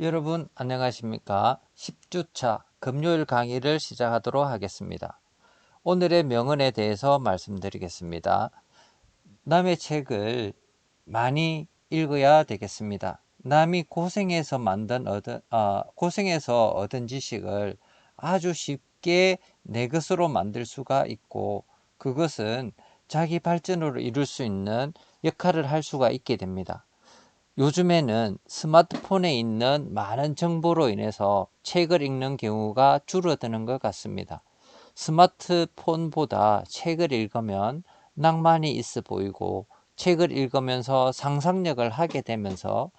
여러분 안녕하십니까? 10주차 금요일 강의를 시작하도록 하겠습니다. 오늘의 명언에 대해서 말씀드리겠습니다. 남의 책을 많이 읽어야 되겠습니다. 남이 고생해서 얻은 지식을 아주 쉽게 내 것으로 만들 수가 있고, 그것은 자기 발전으로 이룰 수 있는 역할을 할 수가 있게 됩니다. 요즘에는 스마트폰에 있는 많은 정보로 인해서 책을 읽는 경우가 줄어드는 것 같습니다. 스마트폰보다 책을 읽으면 낭만이 있어 보이고, 책을 읽으면서 상상력을 하게 되면서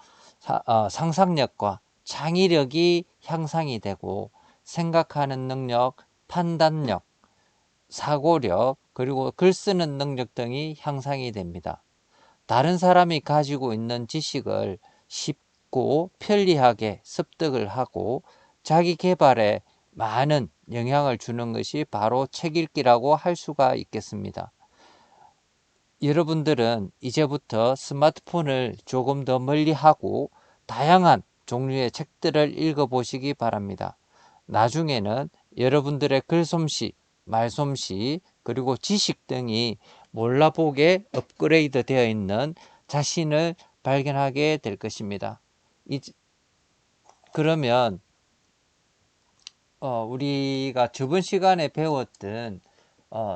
상상력과 창의력이 향상이 되고, 생각하는 능력, 판단력, 사고력, 그리고 글 쓰는 능력 등이 향상이 됩니다. 다른 사람이 가지고 있는 지식을 쉽고 편리하게 습득을 하고 자기 개발에 많은 영향을 주는 것이 바로 책 읽기라고 할 수가 있겠습니다. 여러분들은 이제부터 스마트폰을 조금 더 멀리하고 다양한 종류의 책들을 읽어보시기 바랍니다. 나중에는 여러분들의 글솜씨, 말솜씨, 그리고 지식 등이 몰라보게 업그레이드 되어 있는 자신을 발견하게 될 것입니다. 그러면 우리가 저번 시간에 배웠던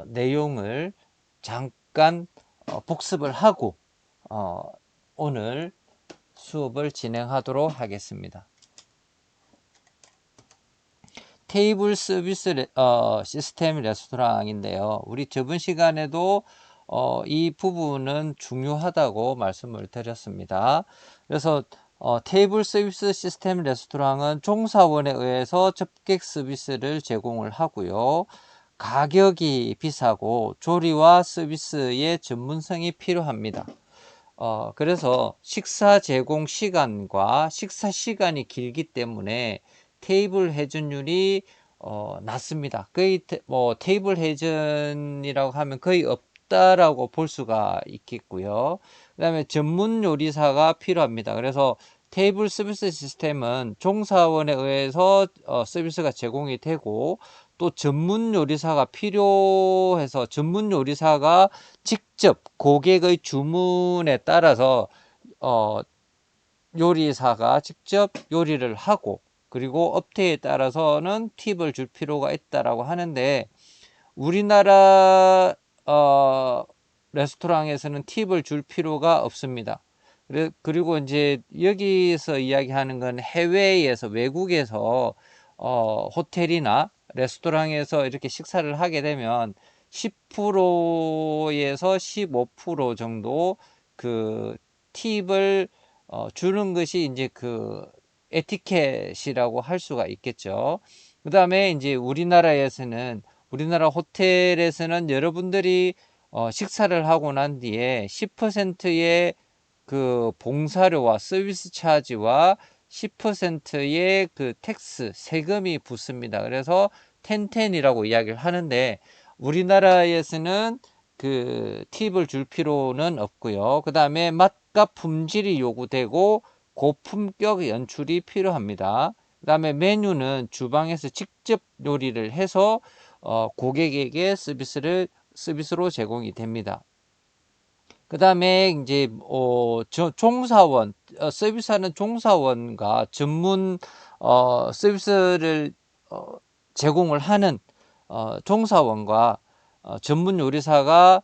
내용을 잠깐 복습을 하고 오늘 수업을 진행하도록 하겠습니다. 테이블 서비스 시스템 레스토랑인데요. 우리 저번 시간에도 이 부분은 중요하다고 말씀을 드렸습니다. 그래서 테이블 서비스 시스템 레스토랑은 종사원에 의해서 접객 서비스를 제공을 하고요. 가격이 비싸고 조리와 서비스의 전문성이 필요합니다. 그래서 식사 제공 시간과 식사 시간이 길기 때문에 테이블 회전율이 낮습니다. 거의 테이블 회전이라고 하면 거의 없다라고 볼 수가 있겠고요. 그 다음에 전문 요리사가 필요합니다. 그래서 테이블 서비스 시스템은 종사원에 의해서 서비스가 제공이 되고, 또 전문 요리사가 필요해서 전문 요리사가 직접 고객의 주문에 따라서 요리사가 직접 요리를 하고, 그리고 업태에 따라서는 팁을 줄 필요가 있다라고 하는데, 우리나라 레스토랑에서는 팁을 줄 필요가 없습니다. 그리고 이제 여기서 이야기하는 건 해외에서, 외국에서 호텔이나 레스토랑에서 이렇게 식사를 하게 되면 10%에서 15% 정도 그 팁을 주는 것이 이제 그 에티켓이라고 할 수가 있겠죠. 그 다음에 이제 우리나라 호텔에서는 여러분들이 식사를 하고 난 뒤에 10%의 그 봉사료와 서비스 차지와 10%의 그 텍스, 세금이 붙습니다. 그래서 텐텐이라고 이야기를 하는데, 우리나라에서는 그 팁을 줄 필요는 없고요. 그 다음에 맛과 품질이 요구되고 고품격 연출이 필요합니다. 그 다음에 메뉴는 주방에서 직접 요리를 해서 고객에게 서비스로 제공이 됩니다. 그 다음에 이제 종사원, 서비스하는 종사원과 전문 서비스를 제공을 하는 종사원과 전문 요리사가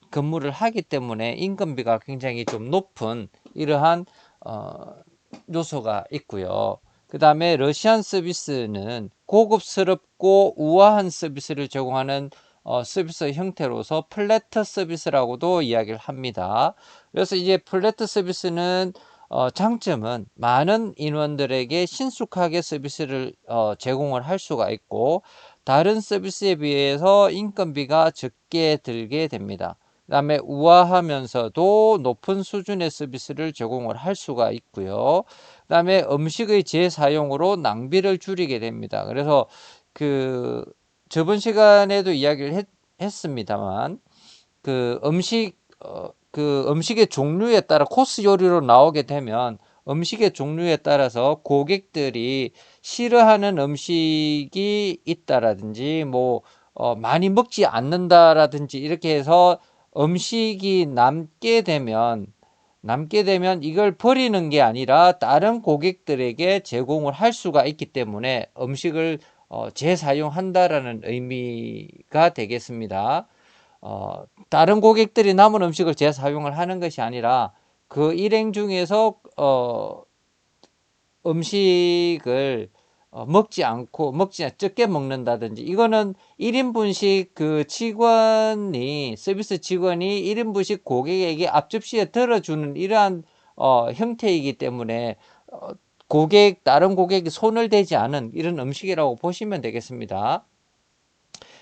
근무를 하기 때문에 인건비가 굉장히 좀 높은 이러한 요소가 있고요. 그 다음에 러시안 서비스는 고급스럽고 우아한 서비스를 제공하는 서비스 형태로서 플래터 서비스라고도 이야기를 합니다. 그래서 이제 플래터 서비스는 장점은 많은 인원들에게 신속하게 서비스를 제공을 할 수가 있고, 다른 서비스에 비해서 인건비가 적게 들게 됩니다. 그 다음에 우아하면서도 높은 수준의 서비스를 제공을 할 수가 있고요. 그 다음에 음식의 재사용으로 낭비를 줄이게 됩니다. 그래서 그 저번 시간에도 이야기를 했습니다만, 그 음식의 종류에 따라 코스 요리로 나오게 되면 음식의 종류에 따라서 고객들이 싫어하는 음식이 있다라든지 뭐 많이 먹지 않는다라든지 이렇게 해서 음식이 남게 되면 이걸 버리는 게 아니라 다른 고객들에게 제공을 할 수가 있기 때문에 음식을 재사용한다라는 의미가 되겠습니다. 다른 고객들이 남은 음식을 재사용을 하는 것이 아니라 그 일행 중에서 음식을 적게 먹는다든지, 이거는 1인분씩 그 서비스 직원이 1인분씩 고객에게 앞접시에 들어주는 이러한 형태이기 때문에 다른 고객이 손을 대지 않은 이런 음식이라고 보시면 되겠습니다.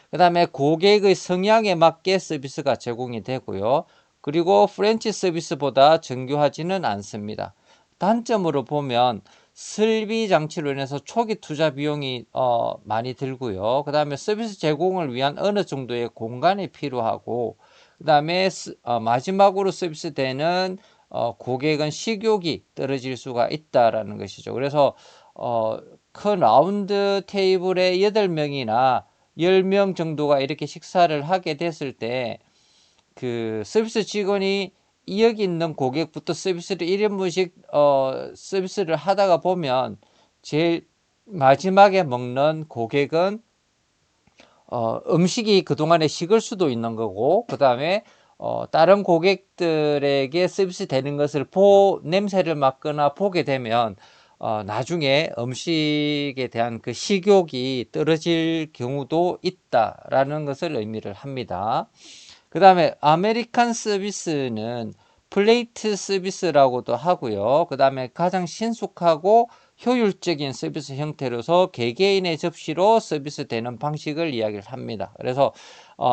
그 다음에 고객의 성향에 맞게 서비스가 제공이 되고요. 그리고 프렌치 서비스보다 정교하지는 않습니다. 단점으로 보면 설비 장치로 인해서 초기 투자 비용이 많이 들고요. 그 다음에 서비스 제공을 위한 어느 정도의 공간이 필요하고, 그 다음에 마지막으로 서비스되는 고객은 식욕이 떨어질 수가 있다라는 것이죠. 그래서 큰 라운드 테이블에 8명이나 10명 정도가 이렇게 식사를 하게 됐을 때 그 서비스 직원이 여기 있는 고객부터 서비스를 1인분씩 서비스를 하다가 보면 제일 마지막에 먹는 고객은 음식이 그동안에 식을 수도 있는 거고, 그 다음에 다른 고객들에게 서비스 되는 것을 냄새를 맡거나 보게 되면 나중에 음식에 대한 그 식욕이 떨어질 경우도 있다라는 것을 의미를 합니다. 그 다음에 아메리칸 서비스는 플레이트 서비스라고도 하고요. 그 다음에 가장 신속하고 효율적인 서비스 형태로서 개개인의 접시로 서비스되는 방식을 이야기를 합니다. 그래서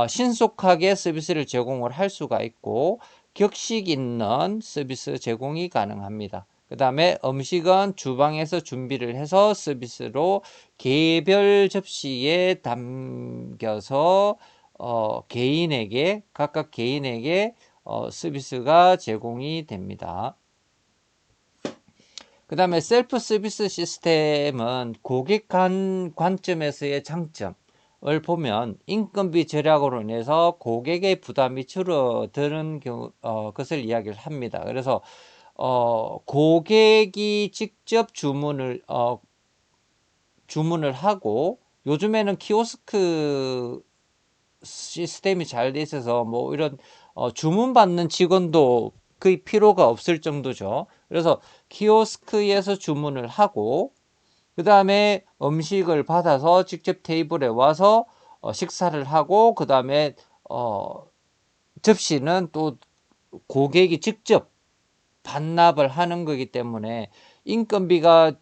신속하게 서비스를 제공을 할 수가 있고 격식 있는 서비스 제공이 가능합니다. 그 다음에 음식은 주방에서 준비를 해서 서비스로 개별 접시에 담겨서 각각 개인에게 서비스가 제공이 됩니다. 그 다음에 셀프 서비스 시스템은 고객 관점에서의 장점을 보면 인건비 절약으로 인해서 고객의 부담이 줄어드는 것을 이야기를 합니다. 그래서 고객이 직접 주문을 하고, 요즘에는 키오스크 시스템이 잘 돼 있어서 뭐 이런 주문 받는 직원도 거의 필요가 없을 정도죠. 그래서 키오스크에서 주문을 하고 그 다음에 음식을 받아서 직접 테이블에 와서 식사를 하고, 그 다음에 접시는 또 고객이 직접 반납을 하는 거기 때문에 인건비가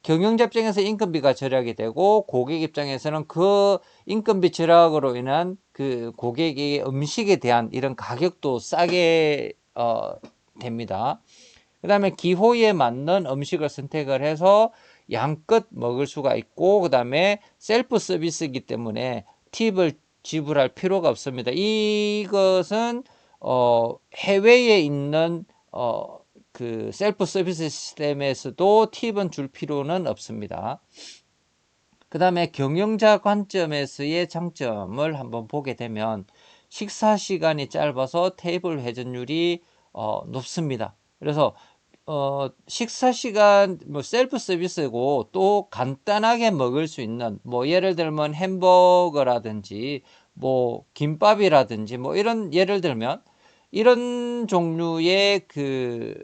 경영자 입장에서 인건비가 절약이 되고, 고객 입장에서는 그 인건비 절약으로 인한 그 고객의 음식에 대한 이런 가격도 싸게 됩니다. 그 다음에 기호에 맞는 음식을 선택을 해서 양껏 먹을 수가 있고, 그 다음에 셀프 서비스이기 때문에 팁을 지불할 필요가 없습니다. 이것은 해외에 있는 그 셀프 서비스 시스템에서도 팁은 줄 필요는 없습니다. 그 다음에 경영자 관점에서의 장점을 한번 보게 되면 식사 시간이 짧아서 테이블 회전율이 높습니다. 그래서 식사 시간 뭐 셀프 서비스고 또 간단하게 먹을 수 있는 뭐 예를 들면 햄버거라든지 뭐 김밥이라든지 뭐 이런 예를 들면 이런 종류의 그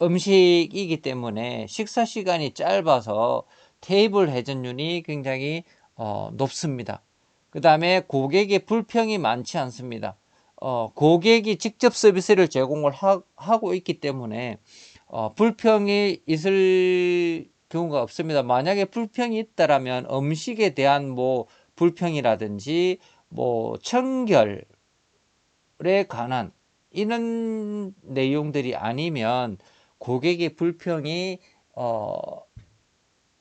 음식이기 때문에 식사 시간이 짧아서 테이블 회전율이 굉장히 높습니다. 그 다음에 고객의 불평이 많지 않습니다. 고객이 직접 서비스를 제공을 하고 있기 때문에 불평이 있을 경우가 없습니다. 만약에 불평이 있다라면 음식에 대한 뭐 불평이라든지 뭐 청결에 관한 이런 내용들이 아니면 고객의 불평이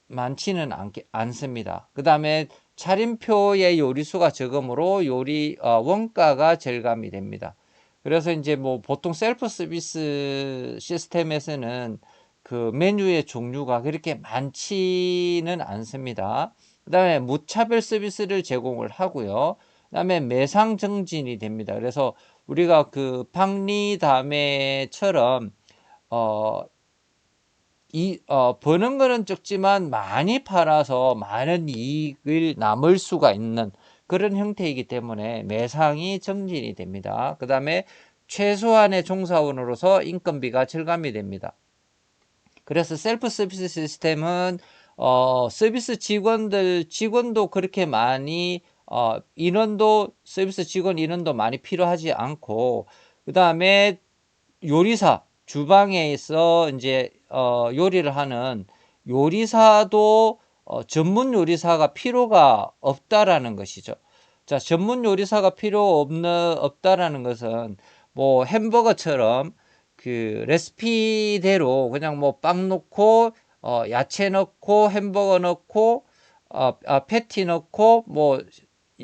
많지는 않습니다. 그 다음에 차림표의 요리수가 적으므로 원가가 절감이 됩니다. 그래서 이제 뭐 보통 셀프 서비스 시스템에서는 그 메뉴의 종류가 그렇게 많지는 않습니다. 그다음에 무차별 서비스를 제공을 하고요. 그다음에 매상 정진이 됩니다. 그래서 우리가 그 박리담회처럼 어 버는 거는 적지만 많이 팔아서 많은 이익을 남을 수가 있는 그런 형태이기 때문에 매상이 정진이 됩니다. 그 다음에 최소한의 종사원으로서 인건비가 절감이 됩니다. 그래서 셀프 서비스 시스템은 서비스 직원도 그렇게 많이 인원도 서비스 직원 인원도 많이 필요하지 않고, 그 다음에 요리사 주방에서 이제 요리를 하는 요리사도 전문 요리사가 필요가 없다라는 것이죠. 자, 전문 요리사가 없다라는 것은 뭐 햄버거처럼 그 레시피대로 그냥 뭐 빵 넣고 야채 넣고 햄버거 넣고 패티 넣고 뭐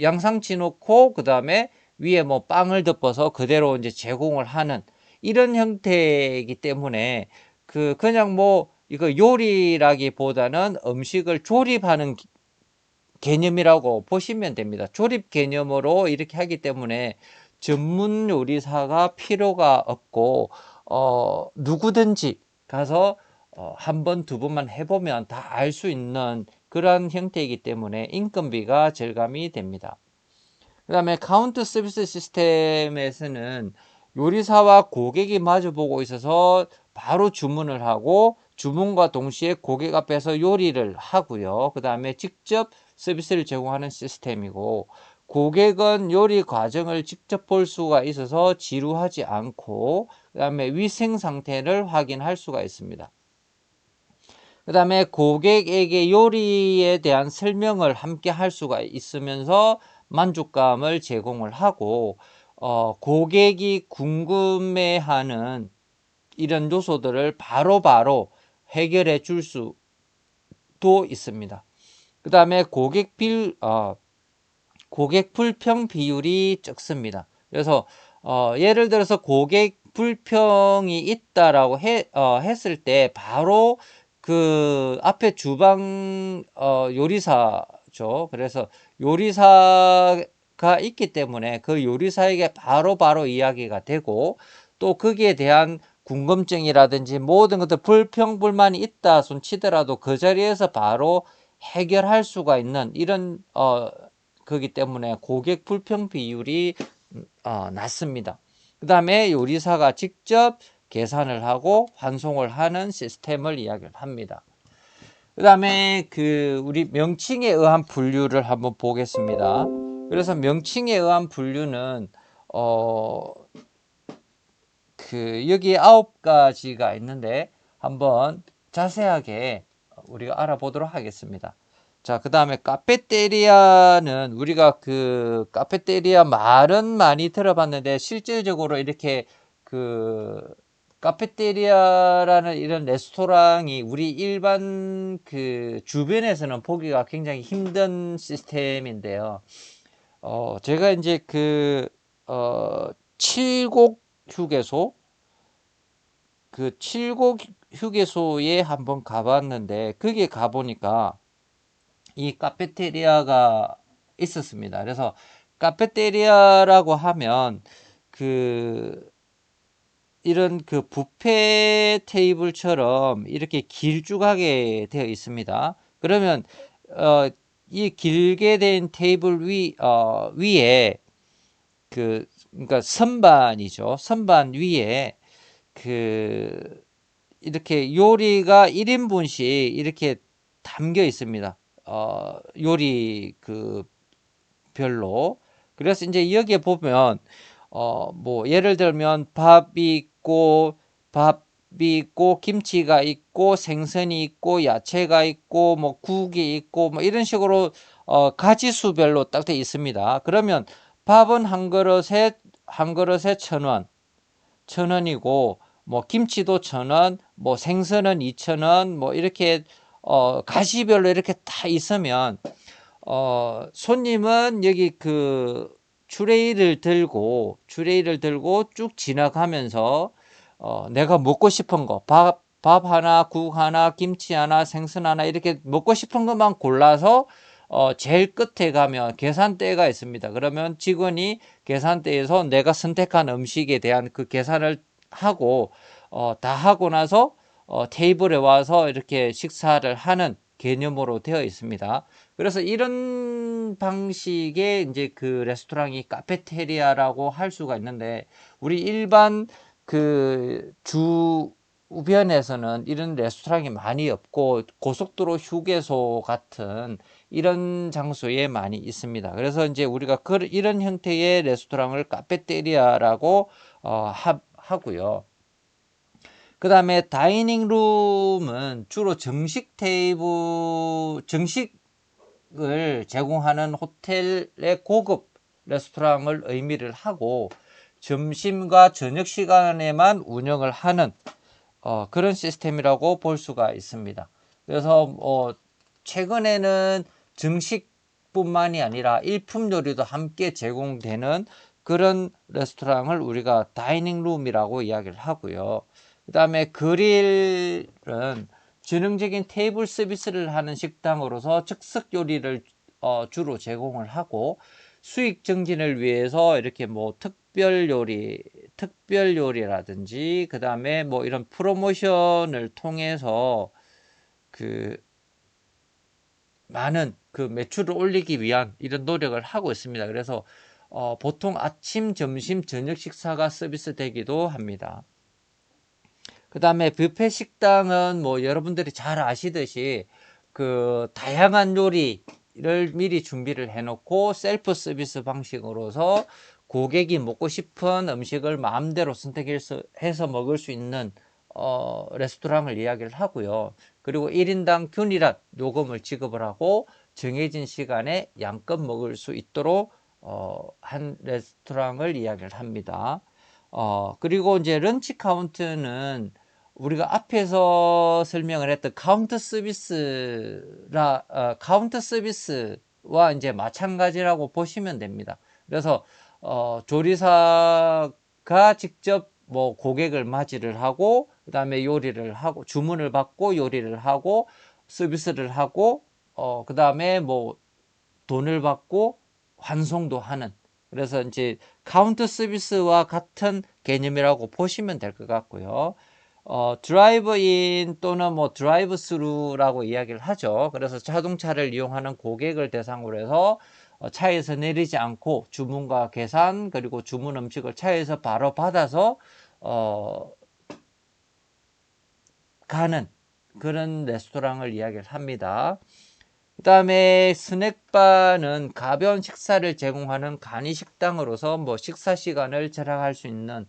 양상치 넣고 그 다음에 위에 뭐 빵을 덮어서 그대로 이제 제공을 하는 이런 형태이기 때문에 그냥 뭐 이거 요리라기보다는 음식을 조립하는 개념이라고 보시면 됩니다. 조립 개념으로 이렇게 하기 때문에 전문 요리사가 필요가 없고 누구든지 가서 한 번, 두 번만 해보면 다 알 수 있는 그런 형태이기 때문에 인건비가 절감이 됩니다. 그 다음에 카운트 서비스 시스템에서는 요리사와 고객이 마주보고 있어서 바로 주문을 하고 주문과 동시에 고객 앞에서 요리를 하고요. 그 다음에 직접 서비스를 제공하는 시스템이고, 고객은 요리 과정을 직접 볼 수가 있어서 지루하지 않고 그 다음에 위생 상태를 확인할 수가 있습니다. 그 다음에 고객에게 요리에 대한 설명을 함께 할 수가 있으면서 만족감을 제공을 하고 고객이 궁금해하는 이런 요소들을 바로바로 해결해 줄 수도 있습니다. 그 다음에 고객 불평 비율이 적습니다. 그래서 예를 들어서 고객 불평이 있다라고 했을 때 바로 그 앞에 주방 요리사죠. 그래서 요리사가 있기 때문에 그 요리사에게 바로바로 이야기가 되고, 또 거기에 대한 궁금증이라든지 모든 것들 불평 불만이 있다 손 치더라도 그 자리에서 바로 해결할 수가 있는 이런 거기 때문에 고객 불평 비율이 낮습니다. 그 다음에 요리사가 직접 계산을 하고 환송을 하는 시스템을 이야기를 합니다. 그 다음에 우리 명칭에 의한 분류를 한번 보겠습니다. 그래서 명칭에 의한 분류는 여기 9가지가 있는데 한번 자세하게 우리가 알아보도록 하겠습니다. 자, 그 다음에 카페테리아는 우리가 카페테리아 말은 많이 들어봤는데 실질적으로 이렇게 카페테리아라는 이런 레스토랑이 우리 일반 주변에서는 보기가 굉장히 힘든 시스템인데요. 제가 이제 칠곡 휴게소 칠곡 휴게소에 한번 가봤는데 거기에 가보니까 이 카페테리아가 있었습니다. 그래서 카페테리아라고 하면 이런 뷔페 테이블처럼 이렇게 길쭉하게 되어 있습니다. 그러면 이 길게 된 테이블 위에 그러니까 선반이죠. 선반 위에 이렇게 요리가 1인분씩 이렇게 담겨 있습니다. 요리 별로. 그래서 이제 여기에 보면 뭐 예를 들면 밥이 있고 김치가 있고 생선이 있고 야채가 있고 뭐 국이 있고 뭐 이런 식으로 가지수별로 딱 돼 있습니다. 그러면 밥은 한 그릇에 1,000원, 1,000원이고 뭐 김치도 1,000원, 뭐 생선은 2,000원, 뭐 이렇게 가시별로 이렇게 다 있으면 손님은 여기 트레이를 들고 쭉 지나가면서 내가 먹고 싶은 거, 밥 하나, 국 하나, 김치 하나, 생선 하나 이렇게 먹고 싶은 것만 골라서 제일 끝에 가면 계산대가 있습니다. 그러면 직원이 계산대에서 내가 선택한 음식에 대한 그 계산을 하고 다 하고 나서 테이블에 와서 이렇게 식사를 하는 개념으로 되어 있습니다. 그래서 이런 방식의 이제 그 레스토랑이 카페테리아라고 할 수가 있는데, 우리 일반 그 주변에서는 이런 레스토랑이 많이 없고 고속도로 휴게소 같은 이런 장소에 많이 있습니다. 그래서 이제 우리가 이런 형태의 레스토랑을 카페테리아라고 하고요. 그 다음에 다이닝 룸은 주로 정식을 제공하는 호텔의 고급 레스토랑을 의미를 하고, 점심과 저녁 시간에만 운영을 하는 그런 시스템이라고 볼 수가 있습니다. 그래서 최근에는 정식뿐만이 아니라 일품 요리도 함께 제공되는 그런 레스토랑을 우리가 다이닝 룸이라고 이야기를 하고요. 그 다음에 그릴은 전형적인 테이블 서비스를 하는 식당으로서 즉석 요리를 주로 제공을 하고, 수익 증진을 위해서 이렇게 뭐 특별 요리라든지 그 다음에 뭐 이런 프로모션을 통해서 그 많은 그 매출을 올리기 위한 이런 노력을 하고 있습니다. 그래서 보통 아침, 점심, 저녁 식사가 서비스 되기도 합니다. 그 다음에 뷔페 식당은 뭐 여러분들이 잘 아시듯이 그 다양한 요리를 미리 준비를 해놓고 셀프 서비스 방식으로서 고객이 먹고 싶은 음식을 마음대로 선택해서 먹을 수 있는 레스토랑을 이야기를 하고요. 그리고 1인당 균일한 요금을 지급을 하고 정해진 시간에 양껏 먹을 수 있도록 한 레스토랑을 이야기를 합니다. 그리고 이제 런치 카운트는 우리가 앞에서 설명을 했던 카운터 서비스와 이제 마찬가지라고 보시면 됩니다. 그래서 조리사가 직접 뭐 고객을 맞이를 하고, 그 다음에 요리를 하고, 주문을 받고 요리를 하고 서비스를 하고, 그 다음에 뭐 돈을 받고 환송도 하는, 그래서 이제 카운터 서비스와 같은 개념이라고 보시면 될 것 같고요. 드라이브인 또는 뭐 드라이브 스루라고 이야기를 하죠. 그래서 자동차를 이용하는 고객을 대상으로 해서 차에서 내리지 않고 주문과 계산, 그리고 주문 음식을 차에서 바로 받아서 가는 그런 레스토랑을 이야기를 합니다. 그 다음에 스낵바는 가벼운 식사를 제공하는 간이식당으로서 뭐 식사 시간을 절약할 수 있는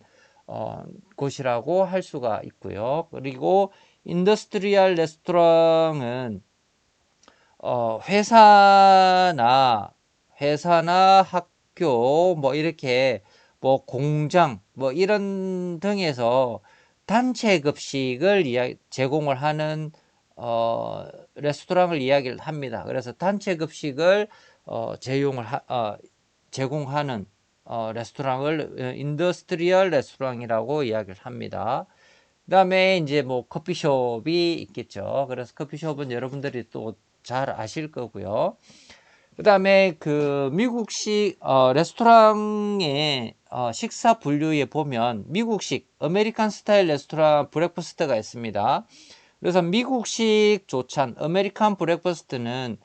곳이라고 할 수가 있고요. 그리고 인더스트리얼 레스토랑은 회사나 학교 뭐 이렇게 뭐 공장 뭐 이런 등에서 단체 급식을 제공을 하는 레스토랑을 이야기를 합니다. 그래서 단체 급식을 제공하는 레스토랑을 인더스트리얼 레스토랑이라고 이야기를 합니다. 그 다음에 이제 뭐 커피숍이 있겠죠. 그래서 커피숍은 여러분들이 또 잘 아실 거고요. 그 다음에 그 미국식 레스토랑의 식사 분류에 보면 미국식 아메리칸 스타일 레스토랑 브렉퍼스트가 있습니다. 그래서 미국식 조찬 아메리칸 브렉퍼스트는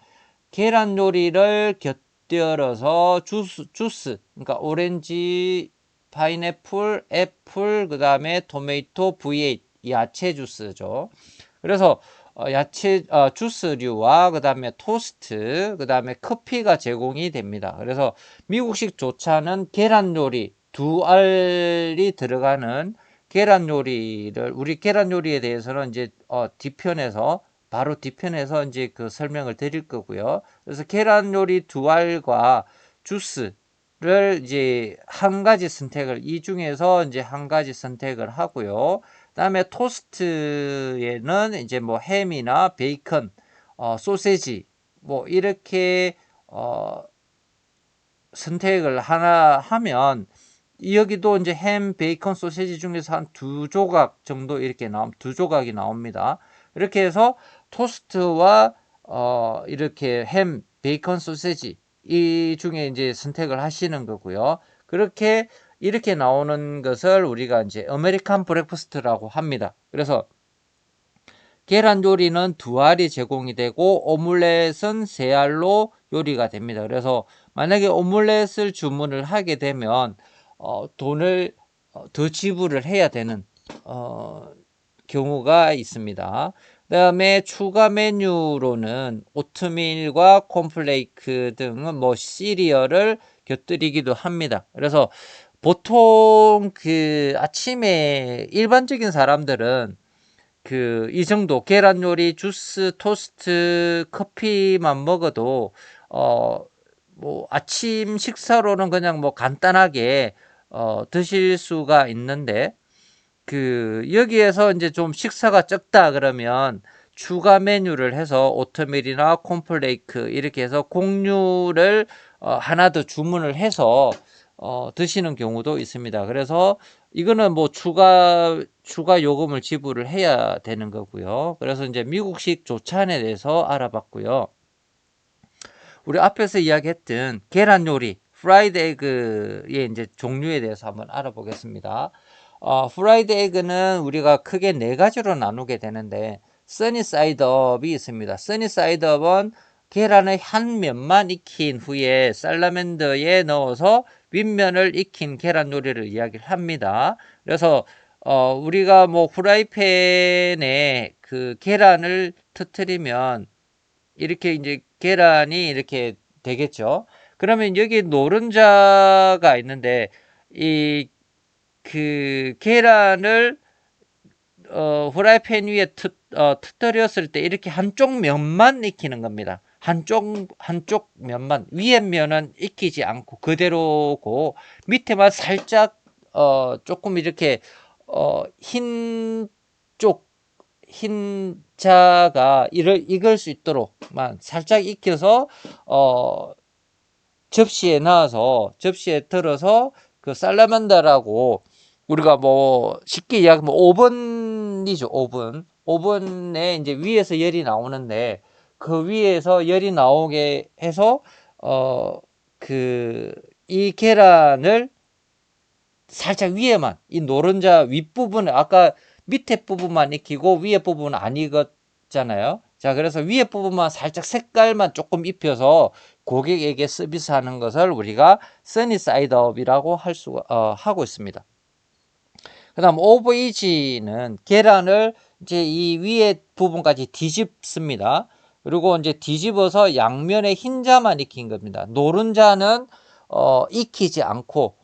계란 요리를 곁들여서 주스 그러니까 오렌지, 파인애플, 애플, 그 다음에 토마토 V8 야채 주스죠. 그래서 야채 주스류와 그 다음에 토스트, 그 다음에 커피가 제공이 됩니다. 그래서 미국식 조차는 계란 요리 두 알이 들어가는 계란 요리를, 우리 계란 요리에 대해서는 이제 바로 뒤편에서 이제 그 설명을 드릴 거고요. 그래서 계란 요리 두 알과 주스를 이제 이 중에서 이제 한 가지 선택을 하고요. 그다음에 토스트에는 이제 뭐 햄이나 베이컨, 소세지 뭐 이렇게 선택을 하나 하면 여기도 이제 햄, 베이컨, 소시지 중에서 한 2조각 정도 이렇게 2조각이 나옵니다. 이렇게 해서 토스트와 이렇게 햄, 베이컨, 소시지 이 중에 이제 선택을 하시는 거고요. 그렇게 이렇게 나오는 것을 우리가 이제 아메리칸 브렉퍼스트라고 합니다. 그래서 계란 요리는 2알이 제공이 되고 오믈렛은 3알로 요리가 됩니다. 그래서 만약에 오믈렛을 주문을 하게 되면 돈을 더 지불을 해야 되는 경우가 있습니다. 그 다음에 추가 메뉴로는 오트밀과 콘플레이크 등은 뭐 시리얼을 곁들이기도 합니다. 그래서 보통 그 아침에 일반적인 사람들은 이 정도 계란 요리, 주스, 토스트, 커피만 먹어도 뭐 아침 식사로는 그냥 뭐 간단하게 드실 수가 있는데 여기에서 이제 좀 식사가 적다 그러면 추가 메뉴를 해서 오트밀이나 콘플레이크 이렇게 해서 곡류를 하나 더 주문을 해서 드시는 경우도 있습니다. 그래서 이거는 뭐 추가 요금을 지불을 해야 되는 거고요. 그래서 이제 미국식 조찬에 대해서 알아봤고요. 우리 앞에서 이야기했던 계란 요리, 프라이드 에그의 이제 종류에 대해서 한번 알아보겠습니다. 프라이드 에그는 우리가 크게 4가지로 나누게 되는데, 써니 사이드업이 있습니다. 써니 사이드업은 계란의 한 면만 익힌 후에 살라맨더에 넣어서 윗면을 익힌 계란 요리를 이야기를 합니다. 그래서 우리가 뭐 후라이팬에 그 계란을 터트리면 이렇게 이제 계란이 이렇게 되겠죠. 그러면 여기 노른자가 있는데 계란을 후라이팬 위에 터뜨렸을 때 이렇게 한쪽 면만 익히는 겁니다. 한쪽 면만, 위에 면은 익히지 않고 그대로고 밑에만 살짝 조금 이렇게 흰자가 익을 수 있도록만 살짝 익혀서 접시에 들어서 그 살라만다라고 우리가 뭐 쉽게 이야기하면 오븐이죠. 오븐에 이제 위에서 열이 나오는데 그 위에서 열이 나오게 해서 이 계란을 살짝 위에만, 이 노른자 윗부분에 아까 밑에 부분만 익히고 위에 부분은 안 익었잖아요. 자, 그래서 위에 부분만 살짝 색깔만 조금 입혀서 고객에게 서비스하는 것을 우리가 써니 사이드업이라고 하고 있습니다. 그 다음 오버 이지는 계란을 이제 이 위에 부분까지 뒤집습니다. 그리고 이제 뒤집어서 양면에 흰자만 익힌 겁니다. 노른자는 익히지 않고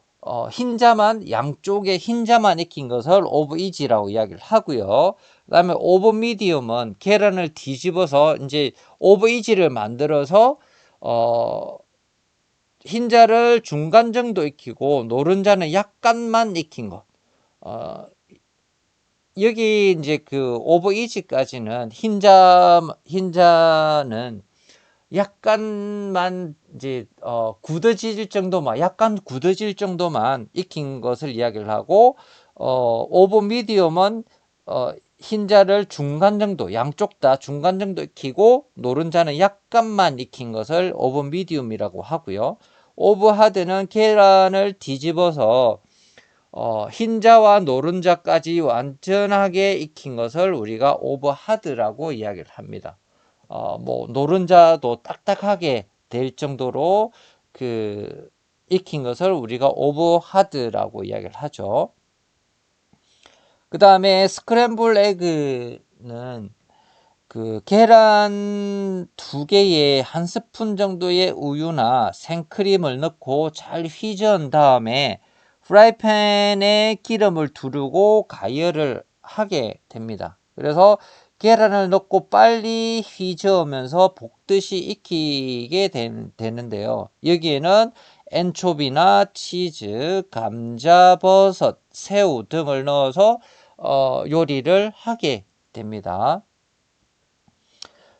흰자만, 양쪽에 흰자만 익힌 것을 오버 이지라고 이야기를 하고요. 그 다음에 오버 미디움은 계란을 뒤집어서 이제 오버 이지를 만들어서 흰자를 중간 정도 익히고 노른자는 약간만 익힌 것. 여기 이제 그 오버 이지까지는 흰자는 약간만 이제 약간 굳어질 정도만 익힌 것을 이야기를 하고 오버 미디엄은 흰자를 중간 정도, 양쪽 다 중간 정도 익히고 노른자는 약간만 익힌 것을 오버 미디움이라고 하고요. 오버 하드는 계란을 뒤집어서 흰자와 노른자까지 완전하게 익힌 것을 우리가 오버 하드라고 이야기를 합니다. 뭐 노른자도 딱딱하게 될 정도로 익힌 것을 우리가 오버 하드라고 이야기를 하죠. 그 다음에 스크램블 에그는 계란 2개에 1스푼 정도의 우유나 생크림을 넣고 잘 휘저은 다음에 프라이팬에 기름을 두르고 가열을 하게 됩니다. 그래서 계란을 넣고 빨리 휘저으면서 볶듯이 익히게 되는데요. 여기에는 엔초비나 치즈, 감자, 버섯, 새우 등을 넣어서 요리를 하게 됩니다.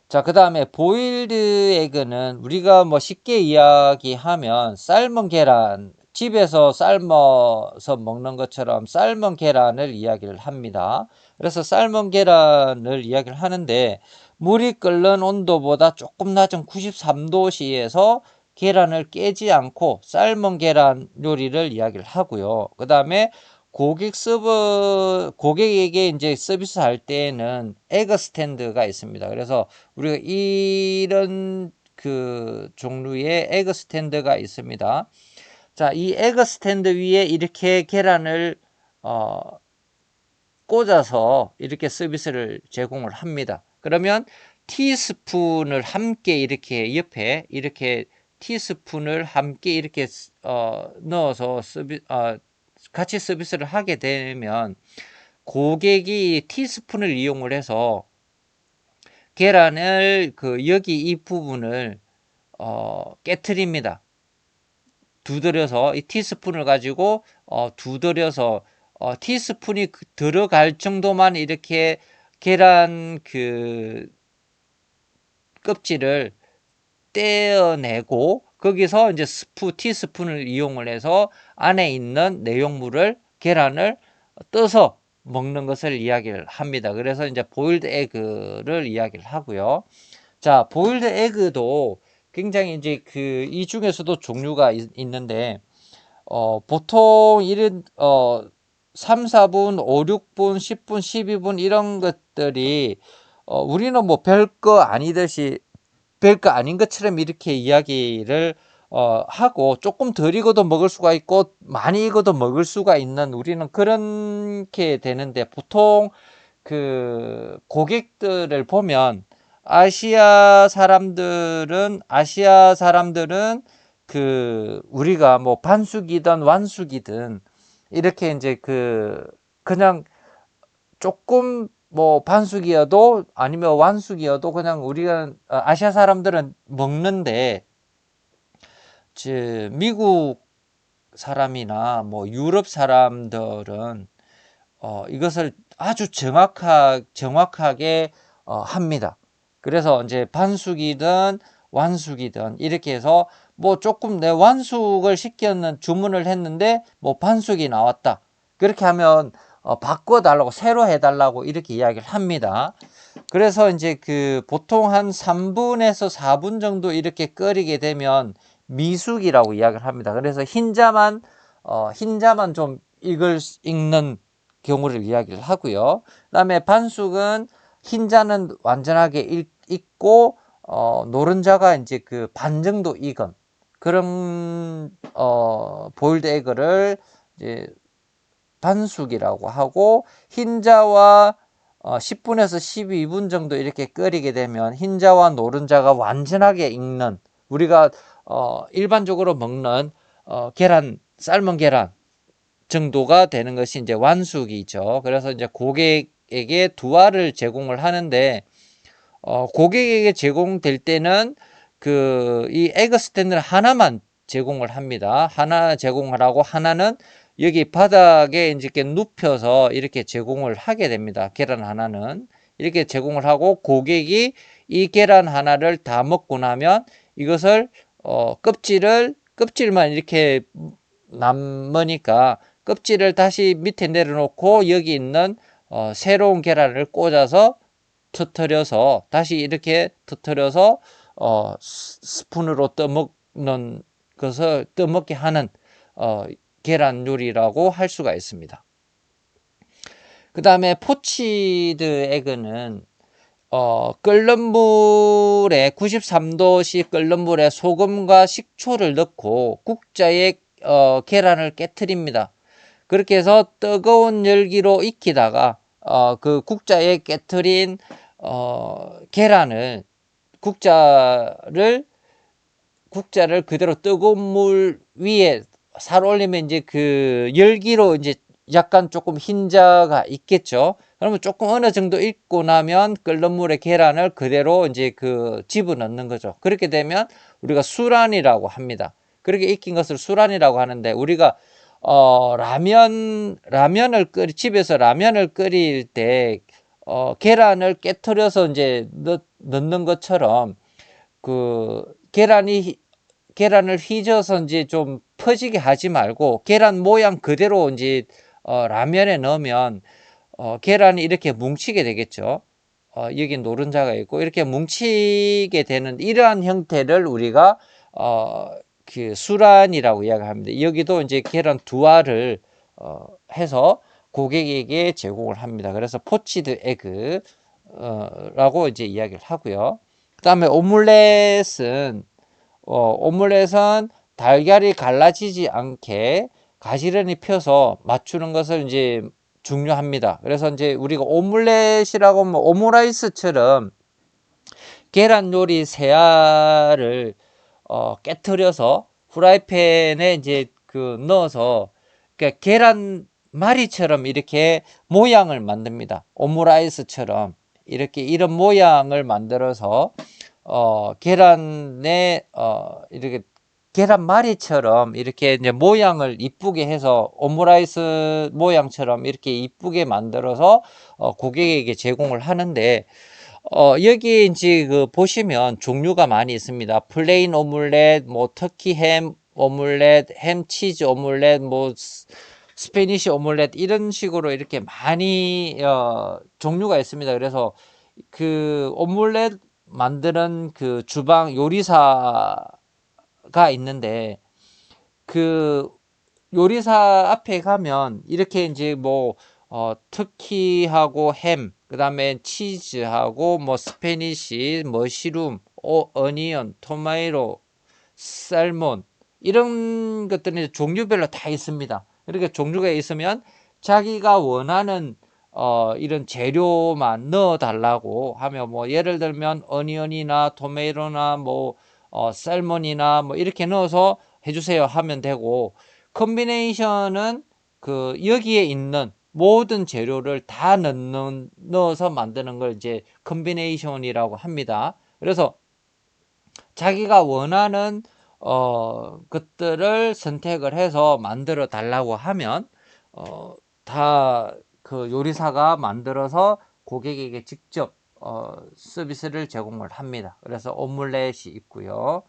자, 그 다음에 보일드 에그는 우리가 뭐 쉽게 이야기하면 삶은 계란, 집에서 삶아서 먹는 것처럼 삶은 계란을 이야기를 합니다. 그래서 삶은 계란을 이야기를 하는데, 물이 끓는 온도보다 조금 낮은 93도씨에서 계란을 깨지 않고 삶은 계란 요리를 이야기를 하고요. 그 다음에 고객에게 이제 서비스 할 때에는 에그 스탠드가 있습니다. 그래서 우리가 이런 그 종류의 에그 스탠드가 있습니다. 자, 이 에그 스탠드 위에 이렇게 계란을 어, 꽂아서 이렇게 서비스를 제공을 합니다. 그러면 티스푼을 함께 이렇게 옆에 이렇게 티스푼을 함께 이렇게 넣어서 같이 서비스를 하게 되면 고객이 티스푼을 이용을 해서 계란을 여기 이 부분을 깨트립니다. 두드려서 이 티스푼을 가지고 두드려서 티스푼이 들어갈 정도만 이렇게 계란 껍질을 떼어내고 거기서 이제 티스푼을 이용을 해서 안에 있는 내용물을 계란을 떠서 먹는 것을 이야기를 합니다. 그래서 이제 보일드 에그를 이야기를 하고요. 자, 보일드 에그도 굉장히 이제 이 중에서도 종류가 있는데 보통 이런 3, 4분, 5, 6분, 10분, 12분 이런 것들이 우리는 뭐 별거 아니듯이 별거 아닌 것처럼 이렇게 이야기를 하고 조금 덜 익어도 먹을 수가 있고 많이 익어도 먹을 수가 있는 우리는 그렇게 되는데 보통 고객들을 보면 아시아 사람들은 우리가 뭐 반숙이든 완숙이든 이렇게 이제 그냥 조금 뭐 반숙이어도 아니면 완숙이어도 그냥 우리가 아시아 사람들은 먹는데 미국 사람이나 뭐 유럽 사람들은 이것을 아주 정확하게 합니다. 그래서 이제 반숙이든 완숙이든 이렇게 해서 뭐 조금 내 완숙을 주문을 했는데 뭐 반숙이 나왔다. 그렇게 하면 바꿔달라고 새로 해달라고 이렇게 이야기를 합니다. 그래서 이제 보통 한 3분에서 4분 정도 이렇게 끓이게 되면 미숙이라고 이야기를 합니다. 그래서 흰자만 좀 익는 경우를 이야기를 하고요. 그다음에 반숙은 흰자는 완전하게 익고 노른자가 이제 반 정도 익은 그런 보일드 에그를 이제 반숙이라고 하고 흰자와 10분에서 12분 정도 이렇게 끓이게 되면 흰자와 노른자가 완전하게 익는 우리가 일반적으로 먹는 삶은 계란 정도가 되는 것이 이제 완숙이죠. 그래서 이제 고객에게 두 알을 제공을 하는데 고객에게 제공될 때는 이 에그 스탠드를 하나만 제공을 합니다. 하나 제공을 하고 하나는 여기 바닥에 이렇게 눕혀서 이렇게 제공을 하게 됩니다. 계란 하나는 이렇게 제공을 하고 고객이 이 계란 하나를 다 먹고 나면 이것을 껍질만 이렇게 남으니까 껍질을 다시 밑에 내려놓고 여기 있는 새로운 계란을 꽂아서 터트려서 다시 이렇게 터트려서 스푼으로 떠먹는 것을 떠먹게 하는 계란 요리라고 할 수가 있습니다. 그 다음에 포치드 에그는 끓는 물에 93도씨 끓는 물에 소금과 식초를 넣고 국자에 계란을 깨트립니다. 그렇게 해서 뜨거운 열기로 익히다가 그 국자에 깨트린 계란을 국자를 그대로 뜨거운 물 위에 살 올리면 이제 열기로 이제 약간 조금 흰자가 있겠죠. 그러면 조금 어느 정도 익고 나면 끓는 물에 계란을 그대로 이제 집어넣는 거죠. 그렇게 되면 우리가 수란이라고 합니다. 그렇게 익힌 것을 수란이라고 하는데 우리가 집에서 라면을 끓일 때 계란을 깨트려서 이제 넣는 것처럼 그 계란을 휘저어서 이제 좀 퍼지게 하지 말고 계란 모양 그대로 이제 라면에 넣으면 계란이 이렇게 뭉치게 되겠죠. 여기 노른자가 있고 이렇게 뭉치게 되는 이러한 형태를 우리가 그 수란이라고 이야기합니다. 여기도 이제 계란 두 알을 해서 고객에게 제공을 합니다. 그래서 포치드 에그 라고 이제 이야기를 하고요. 그 다음에 오믈렛은 달걀이 갈라지지 않게 가지런히 펴서 맞추는 것을 이제 중요합니다. 그래서 이제 우리가 오믈렛이라고 하면 오므라이스처럼 계란 요리 세 알을 깨트려서 후라이팬에 이제 넣어서 그러니까 계란 말이처럼 이렇게 모양을 만듭니다. 오므라이스처럼 이렇게 이런 모양을 만들어서 계란에 이렇게 계란말이처럼 이렇게 이제 모양을 이쁘게 해서 오므라이스 모양처럼 이렇게 이쁘게 만들어서 고객에게 제공을 하는데 여기 이제 보시면 종류가 많이 있습니다. 플레인 오믈렛, 뭐 터키 햄 오믈렛, 햄 치즈 오믈렛, 뭐 스페니시 오믈렛 이런 식으로 이렇게 많이 종류가 있습니다. 그래서 그 오믈렛 만드는 그 주방 요리사가 있는데 그 요리사 앞에 가면 이렇게 이제 뭐 터키하고 햄, 그 다음에 치즈하고 뭐 스페니시, 머시룸, 어니언, 토마토, 살몬 이런 것들은 종류별로 다 있습니다. 이렇게 종류가 있으면 자기가 원하는 이런 재료만 넣어 달라고 하면 뭐 예를 들면 어니언이나 토마토나 뭐 살몬이나 뭐 이렇게 넣어서 해주세요 하면 되고, 컨비네이션은 여기에 있는 모든 재료를 다 넣어서 만드는 걸 이제 컨비네이션이라고 합니다. 그래서 자기가 원하는 것들을 선택을 해서 만들어 달라고 하면 다 그 요리사가 만들어서 고객에게 직접 서비스를 제공을 합니다. 그래서 오믈렛이 있고요.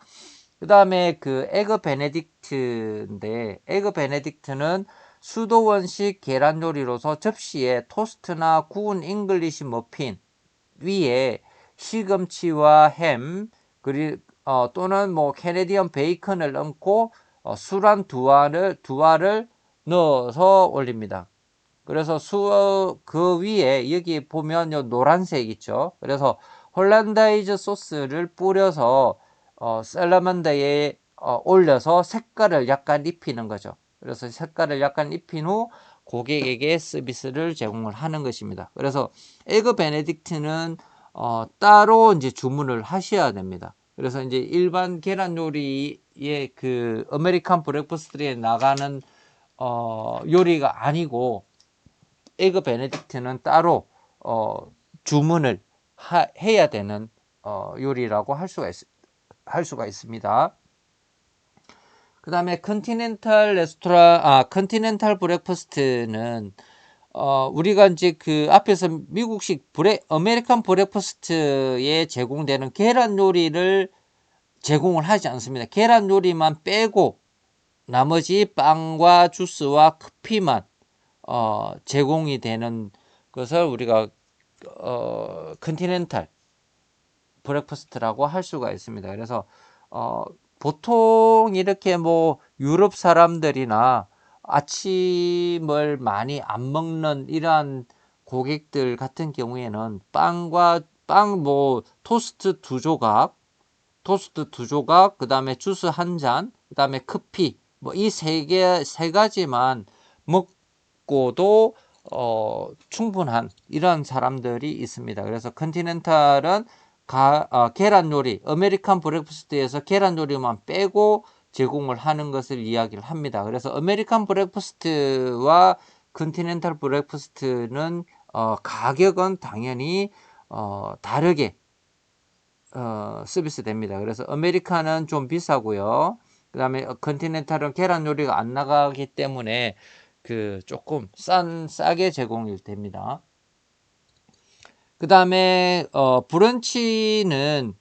그 다음에 에그 베네딕트인데, 에그 베네딕트는 수도원식 계란 요리로서 접시에 토스트나 구운 잉글리시 머핀 위에 시금치와 햄, 그리고 또는 뭐 캐네디언 베이컨을 얹고 술안 두 알을 넣어서 올립니다. 그래서 그 위에 여기 보면 요 노란색 있죠. 그래서 홀란다이즈 소스를 뿌려서 샐러먼드에 올려서 색깔을 약간 입히는 거죠. 그래서 색깔을 약간 입힌 후 고객에게 서비스를 제공을 하는 것입니다. 그래서 에그 베네딕트는 따로 이제 주문을 하셔야 됩니다. 그래서 이제 일반 계란 요리의 아메리칸 브렉퍼스트에 나가는 요리가 아니고, 에그 베네딕트는 따로 주문을 해야 되는 요리라고 할 수가 있습니다. 그 다음에 컨티넨탈 브렉퍼스트는 우리가 이제 앞에서 미국식 아메리칸 브렉퍼스트에 제공되는 계란 요리를 제공을 하지 않습니다. 계란 요리만 빼고 나머지 빵과 주스와 커피만 제공이 되는 것을 우리가 컨티넨탈 브렉퍼스트라고 할 수가 있습니다. 그래서 보통 이렇게 뭐 유럽 사람들이나 아침을 많이 안 먹는 이러한 고객들 같은 경우에는 빵 뭐 토스트 두 조각, 그 다음에 주스 한 잔, 그 다음에 커피, 뭐 이 세 가지만 먹고도 충분한 이런 사람들이 있습니다. 그래서 컨티넨탈은 계란 요리, 아메리칸 브렉퍼스트에서 계란 요리만 빼고 제공을 하는 것을 이야기를 합니다. 그래서 아메리칸 브렉퍼스트와 컨티넨탈 브렉퍼스트는 가격은 당연히 다르게 서비스 됩니다. 그래서 아메리칸은 좀 비싸고요. 그 다음에 컨티넨탈은 계란 요리가 안 나가기 때문에 조금 싸게 제공이 됩니다. 그 다음에 브런치는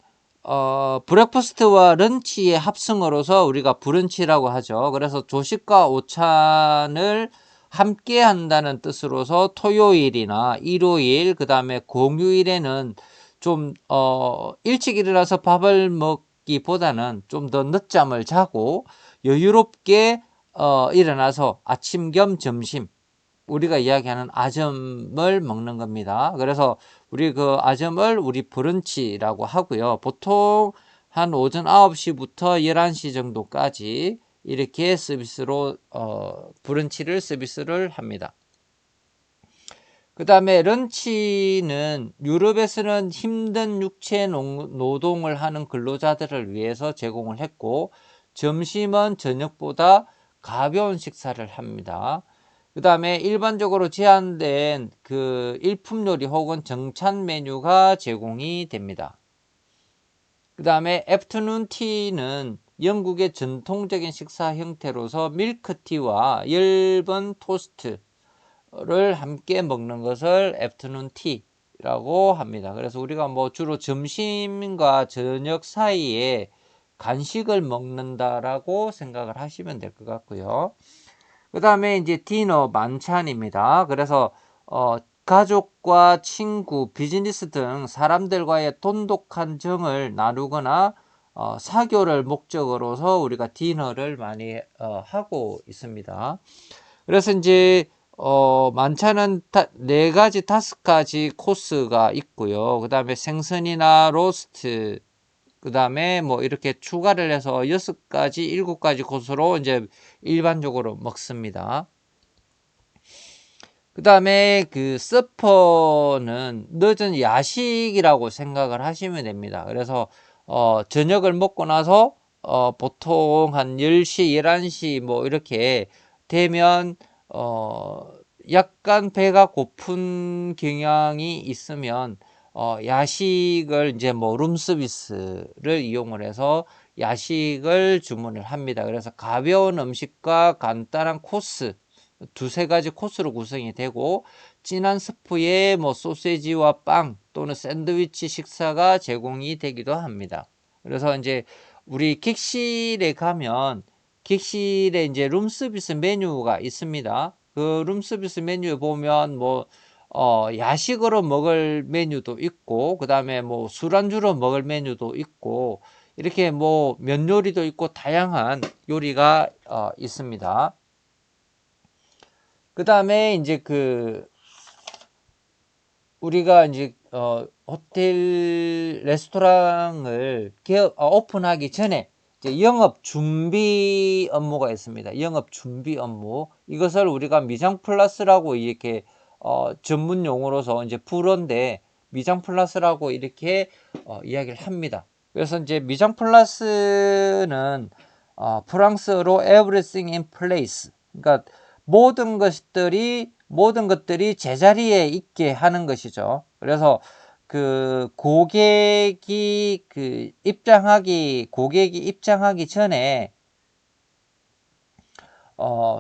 브렉퍼스트와 런치의 합성어로서 우리가 브런치라고 하죠. 그래서 조식과 오찬을 함께 한다는 뜻으로서 토요일이나 일요일, 그 다음에 공휴일에는 좀 일찍 일어나서 밥을 먹기보다는 좀 더 늦잠을 자고 여유롭게 일어나서 아침 겸 점심, 우리가 이야기하는 아점을 먹는 겁니다. 그래서 우리 그 아점을 우리 브런치라고 하고요. 보통 한 오전 9시부터 11시 정도까지 이렇게 서비스로 브런치를 서비스를 합니다. 그 다음에 런치는 유럽에서는 힘든 육체 노동을 하는 근로자들을 위해서 제공을 했고, 점심은 저녁보다 가벼운 식사를 합니다. 그 다음에 일반적으로 제한된 그 일품 요리 혹은 정찬 메뉴가 제공이 됩니다. 그 다음에 애프터눈 티는 영국의 전통적인 식사 형태로서 밀크티와 엷은 토스트를 함께 먹는 것을 애프터눈 티라고 합니다. 그래서 우리가 뭐 주로 점심과 저녁 사이에 간식을 먹는다라고 생각을 하시면 될 것 같고요. 그 다음에 이제 디너 만찬입니다. 그래서 가족과 친구, 비즈니스 등 사람들과의 돈독한 정을 나누거나 사교를 목적으로서 우리가 디너를 많이 하고 있습니다. 그래서 이제 만찬은 4가지, 5가지 코스가 있고요. 그 다음에 생선이나 로스트, 그 다음에 뭐 이렇게 추가를 해서 6가지, 7가지 코스로 이제 일반적으로 먹습니다. 그 다음에 그 서퍼는 늦은 야식이라고 생각을 하시면 됩니다. 그래서 저녁을 먹고 나서 보통 한 10시, 11시 뭐 이렇게 되면 약간 배가 고픈 경향이 있으면 야식을 이제 뭐 룸서비스를 이용을 해서 야식을 주문을 합니다. 그래서 가벼운 음식과 간단한 코스, 2-3가지 코스로 구성이 되고, 진한 스프에 뭐 소세지와 빵 또는 샌드위치 식사가 제공이 되기도 합니다. 그래서 이제 우리 객실에 가면 객실에 이제 룸서비스 메뉴가 있습니다. 그 룸서비스 메뉴에 보면 뭐 야식으로 먹을 메뉴도 있고, 그 다음에 뭐 술안주로 먹을 메뉴도 있고, 이렇게 뭐 면 요리도 있고 다양한 요리가 있습니다. 그 다음에 이제 우리가 이제 호텔 레스토랑을 오픈하기 전에 이제 영업 준비 업무가 있습니다. 영업 준비 업무, 이것을 우리가 미장 플러스라고 이렇게 전문 용어로서 이제 불어인데, 미장 플러스라고 이렇게 이야기를 합니다. 그래서 이제 미장 플러스는 프랑스어로 everything in place, 그러니까 모든 것들이 제자리에 있게 하는 것이죠. 그래서 그 고객이 입장하기 전에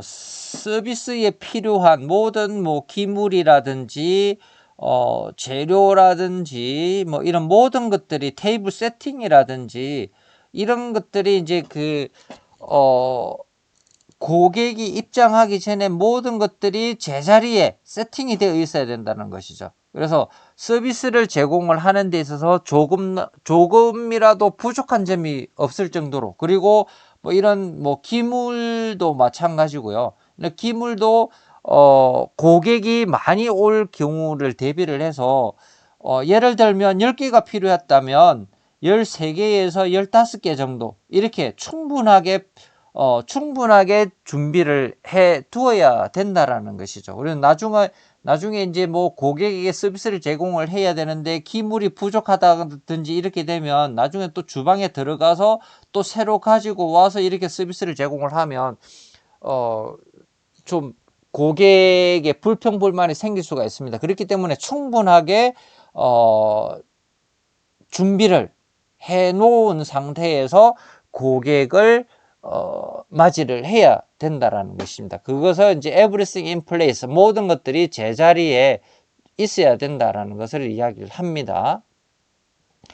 서비스에 필요한 모든 뭐 기물이라든지 재료라든지 뭐 이런 모든 것들이, 테이블 세팅이라든지 이런 것들이 이제 고객이 입장하기 전에 모든 것들이 제자리에 세팅이 되어 있어야 된다는 것이죠. 그래서 서비스를 제공을 하는 데 있어서 조금이라도 부족한 점이 없을 정도로, 그리고 뭐 이런 뭐 기물도 마찬가지고요. 기물도 고객이 많이 올 경우를 대비를 해서 예를 들면 10개가 필요했다면 13개에서 15개 정도 이렇게 충분하게 준비를 해 두어야 된다라는 것이죠. 우리는 나중에 이제 뭐 고객에게 서비스를 제공을 해야 되는데 기물이 부족하다든지 이렇게 되면 나중에 또 주방에 들어가서 또 새로 가지고 와서 이렇게 서비스를 제공을 하면 좀 고객의 불평불만이 생길 수가 있습니다. 그렇기 때문에 충분하게 준비를 해 놓은 상태에서 고객을 맞이를 해야 된다라는 것입니다. 그것을 이제 everything in place, 모든 것들이 제자리에 있어야 된다라는 것을 이야기를 합니다.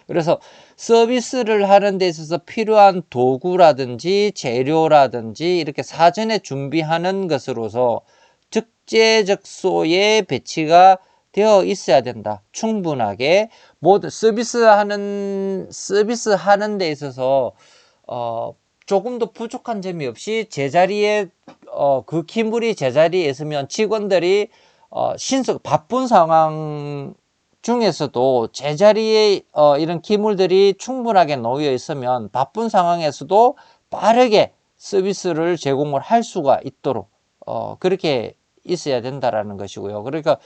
그래서 서비스를 하는 데 있어서 필요한 도구라든지 재료라든지 이렇게 사전에 준비하는 것으로서 적재적소에 배치가 되어 있어야 된다. 충분하게 모든 서비스하는 데 있어서 조금도 부족한 점이 없이 제자리에 그 기물이 제자리에 있으면 직원들이 바쁜 상황 중에서도 제자리에 이런 기물들이 충분하게 놓여 있으면 바쁜 상황에서도 빠르게 서비스를 제공을 할 수가 있도록 그렇게 있어야 된다라는 것이고요. 그러니까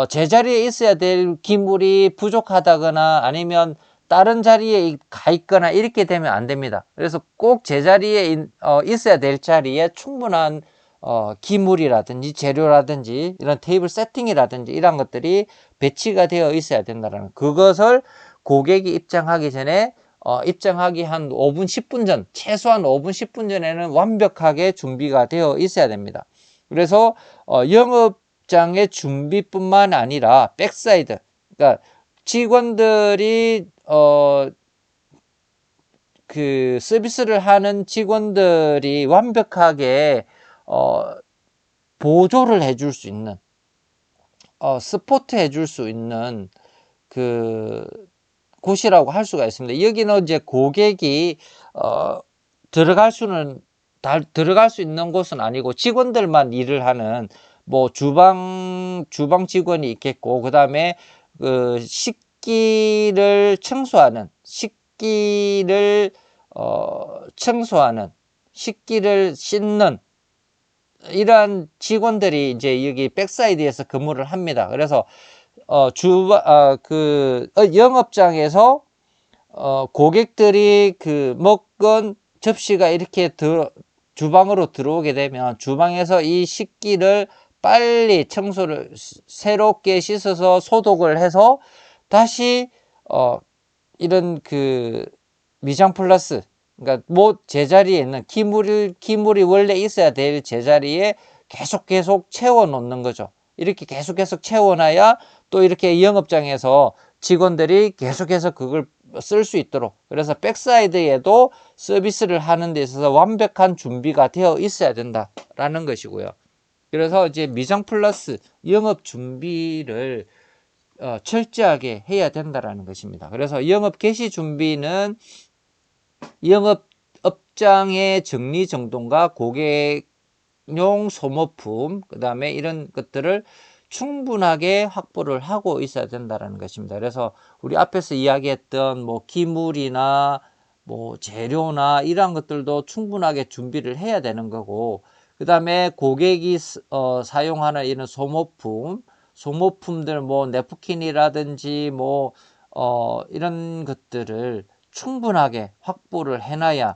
제자리에 있어야 될 기물이 부족하다거나 아니면 다른 자리에 가 있거나 이렇게 되면 안 됩니다. 그래서 꼭 제자리에 있어야 될 자리에 충분한 기물이라든지 재료라든지 이런 테이블 세팅이라든지 이런 것들이 배치가 되어 있어야 된다는 그것을 고객이 입장하기 전에 입장하기 한 5분 10분 전 최소한 5분 10분 전에는 완벽하게 준비가 되어 있어야 됩니다. 그래서 영업장의 준비뿐만 아니라 백사이드, 그러니까 직원들이 그 서비스를 하는 직원들이 완벽하게 보조를 해줄 수 있는 서포트 해줄 수 있는 그 곳이라고 할 수가 있습니다. 여기는 이제 고객이 들어갈 수 있는 곳은 아니고 직원들만 일을 하는 뭐 주방 직원이 있겠고, 그 다음에 그 식기를 청소하는 식기를 씻는 이러한 직원들이 이제 여기 백사이드에서 근무를 합니다. 그래서 영업장에서 고객들이 그 먹은 접시가 이렇게 주방으로 들어오게 되면 주방에서 이 식기를 빨리 청소를 새롭게 씻어서 소독을 해서 다시 이런 그 미장 플러스, 그러니까 뭐 제자리에 있는 기물이 원래 있어야 될 제자리에 계속 채워 놓는 거죠. 이렇게 계속 채워놔야 또 이렇게 영업장에서 직원들이 계속해서 그걸 쓸 수 있도록, 그래서 백사이드에도 서비스를 하는 데 있어서 완벽한 준비가 되어 있어야 된다라는 것이고요. 그래서 이제 미장 플러스 영업 준비를 철저하게 해야 된다라는 것입니다. 그래서 영업 개시 준비는 영업장의 정리정돈과 고객용 소모품, 그 다음에 이런 것들을 충분하게 확보를 하고 있어야 된다는 것입니다. 그래서 우리 앞에서 이야기했던 뭐 기물이나 뭐 재료나 이러한 것들도 충분하게 준비를 해야 되는 거고, 그 다음에 고객이 사용하는 이런 소모품들 뭐 네프킨이라든지 뭐 이런 것들을 충분하게 확보를 해놔야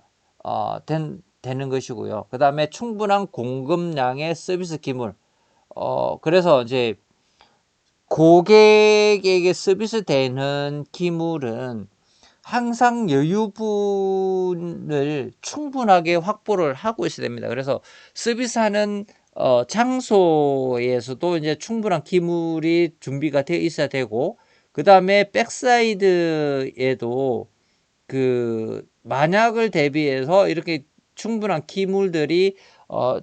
되는 것이고요. 그 다음에 충분한 공급량의 서비스 기물. 그래서 이제 고객에게 서비스 되는 기물은 항상 여유분을 충분하게 확보를 하고 있어야 됩니다. 그래서 서비스하는 장소에서도 이제 충분한 기물이 준비가 되어 있어야 되고, 그 다음에 백사이드에도 그 만약을 대비해서 이렇게 충분한 기물들이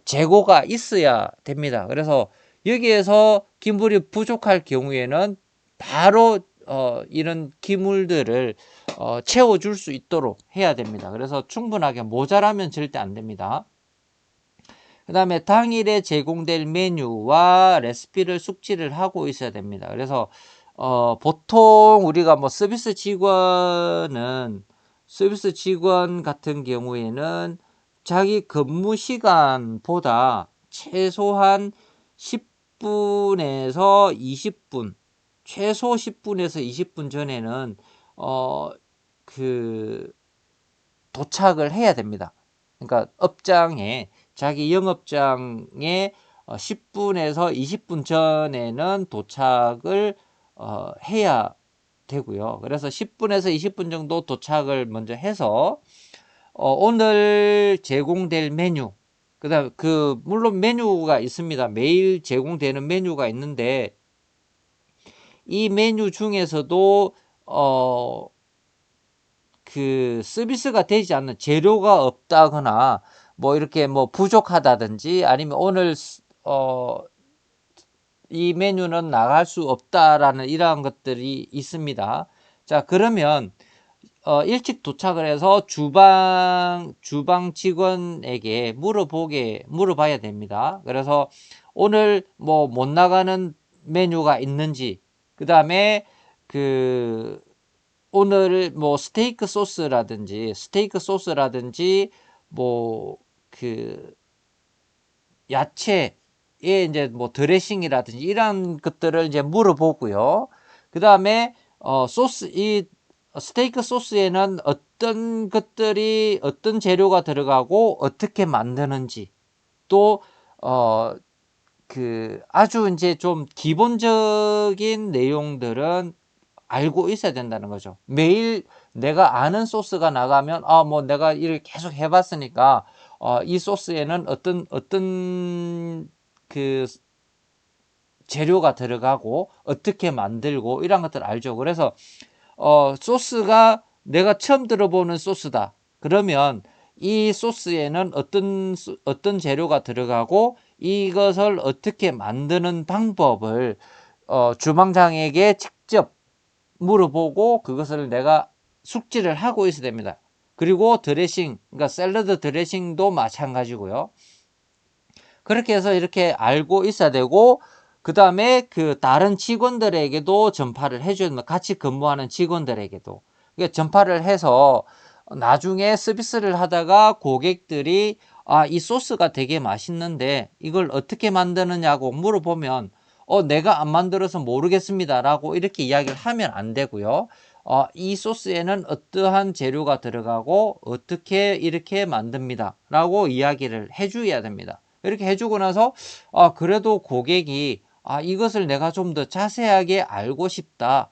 재고가 있어야 됩니다. 그래서 여기에서 기물이 부족할 경우에는 바로 이런 기물들을 채워줄 수 있도록 해야 됩니다. 그래서 충분하게 모자라면 절대 안 됩니다. 그 다음에 당일에 제공될 메뉴와 레시피를 숙지를 하고 있어야 됩니다. 그래서 보통 우리가 뭐 서비스 직원 같은 경우에는 자기 근무 시간보다 최소한 10분에서 20분, 최소 10분에서 20분 전에는 그 도착을 해야 됩니다. 그러니까 자기 영업장에 10분에서 20분 전에는 도착을 해야 되고요. 그래서 10분에서 20분 정도 도착을 먼저 해서 오늘 제공될 메뉴, 그다음 물론 메뉴가 있습니다. 매일 제공되는 메뉴가 있는데 이 메뉴 중에서도 그 서비스가 되지 않는 재료가 없다거나 뭐 이렇게 뭐 부족하다든지 아니면 오늘 이 메뉴는 나갈 수 없다라는 이러한 것들이 있습니다. 자, 그러면 일찍 도착을 해서 주방 직원에게 물어봐야 됩니다. 그래서 오늘 뭐 못 나가는 메뉴가 있는지, 그 다음에 그 오늘 뭐 스테이크 소스라든지 뭐 그 야채에 이제 뭐 드레싱이라든지 이런 것들을 이제 물어보고요. 그 다음에 이 스테이크 소스에는 어떤 재료가 들어가고 어떻게 만드는지, 또 아주 이제 좀 기본적인 내용들은 알고 있어야 된다는 거죠. 매일 내가 아는 소스가 나가면 뭐 내가 이를 계속 해봤으니까 이 소스에는 어떤 그 재료가 들어가고 어떻게 만들고 이런 것들 알죠. 그래서 소스가 내가 처음 들어보는 소스다. 그러면 이 소스에는 어떤 재료가 들어가고 이것을 어떻게 만드는 방법을 주방장에게 직접 물어보고 그것을 내가 숙지를 하고 있어야 됩니다. 그리고 드레싱, 그러니까 샐러드 드레싱도 마찬가지고요. 그렇게 해서 이렇게 알고 있어야 되고, 그 다음에 그 다른 직원들에게도 전파를 해줘야 됩니다. 같이 근무하는 직원들에게도. 그러니까 전파를 해서 나중에 서비스를 하다가 고객들이 이 소스가 되게 맛있는데 이걸 어떻게 만드느냐고 물어보면 내가 안 만들어서 모르겠습니다 라고 이렇게 이야기를 하면 안 되고요. 이 소스에는 어떠한 재료가 들어가고 어떻게 이렇게 만듭니다 라고 이야기를 해줘야 됩니다. 이렇게 해주고 나서 그래도 고객이 이것을 내가 좀 더 자세하게 알고 싶다.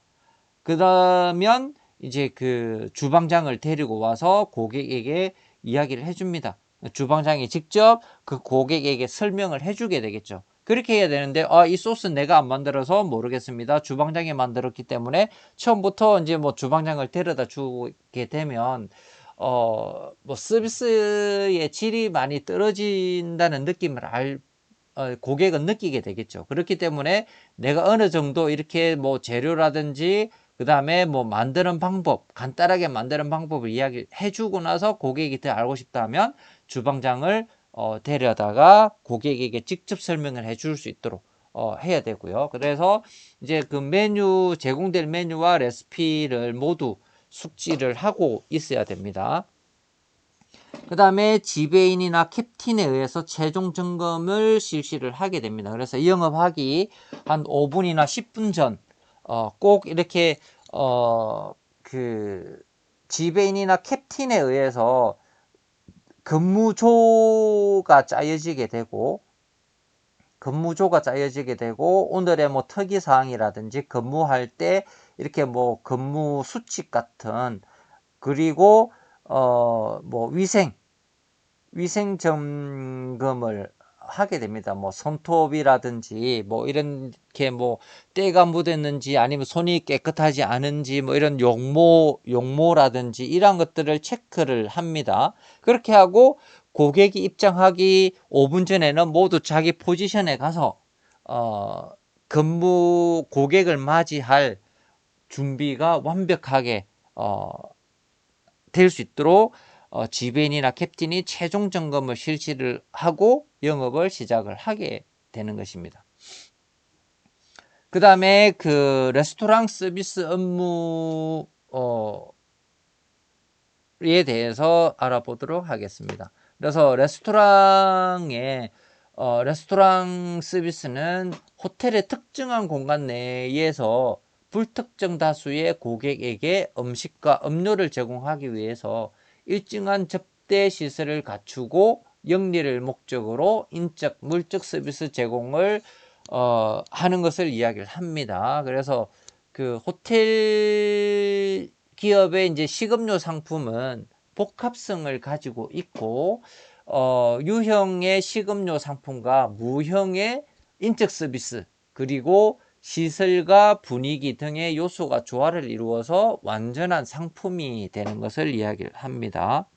그러면 이제 그 주방장을 데리고 와서 고객에게 이야기를 해줍니다. 주방장이 직접 그 고객에게 설명을 해주게 되겠죠. 그렇게 해야 되는데 이 소스 내가 안 만들어서 모르겠습니다. 주방장이 만들었기 때문에 처음부터 이제 뭐 주방장을 데려다 주게 되면 뭐 서비스의 질이 많이 떨어진다는 느낌을 고객은 느끼게 되겠죠. 그렇기 때문에 내가 어느 정도 이렇게 뭐 재료라든지 그 다음에 뭐 만드는 방법, 간단하게 만드는 방법을 이야기해 주고 나서 고객이 더 알고 싶다 하면 주방장을 데려다가 고객에게 직접 설명을 해 줄 수 있도록 해야 되고요. 그래서 이제 그 제공될 메뉴와 레시피를 모두 숙지를 하고 있어야 됩니다. 그 다음에 지배인이나 캡틴에 의해서 최종 점검을 실시를 하게 됩니다. 그래서 영업하기 한 5분이나 10분 전, 꼭 이렇게, 지배인이나 캡틴에 의해서 근무조가 짜여지게 되고, 오늘의 뭐 특이사항이라든지 근무할 때 이렇게 뭐 근무 수칙 같은, 그리고 뭐 위생 점검을 하게 됩니다. 뭐 손톱이라든지 뭐 이렇게 뭐 때가 묻었는지 아니면 손이 깨끗하지 않은지 뭐 이런 용모라든지 이런 것들을 체크를 합니다. 그렇게 하고 고객이 입장하기 5분 전에는 모두 자기 포지션에 가서 고객을 맞이할 준비가 완벽하게 될 수 있도록 지배인이나 캡틴이 최종 점검을 실시를 하고 영업을 시작을 하게 되는 것입니다. 그 다음에 그 레스토랑 서비스 업무에 대해서 알아보도록 하겠습니다. 그래서 레스토랑 서비스는 호텔의 특정한 공간 내에서 불특정 다수의 고객에게 음식과 음료를 제공하기 위해서 일정한 접대 시설을 갖추고 영리를 목적으로 인적, 물적 서비스 제공을 하는 것을 이야기를 합니다. 그래서 그 호텔 기업의 이제 식음료 상품은 복합성을 가지고 있고 유형의 식음료 상품과 무형의 인적 서비스 그리고 시설과 분위기 등의 요소가 조화를 이루어서 완전한 상품이 되는 것을 이야기를 합니다.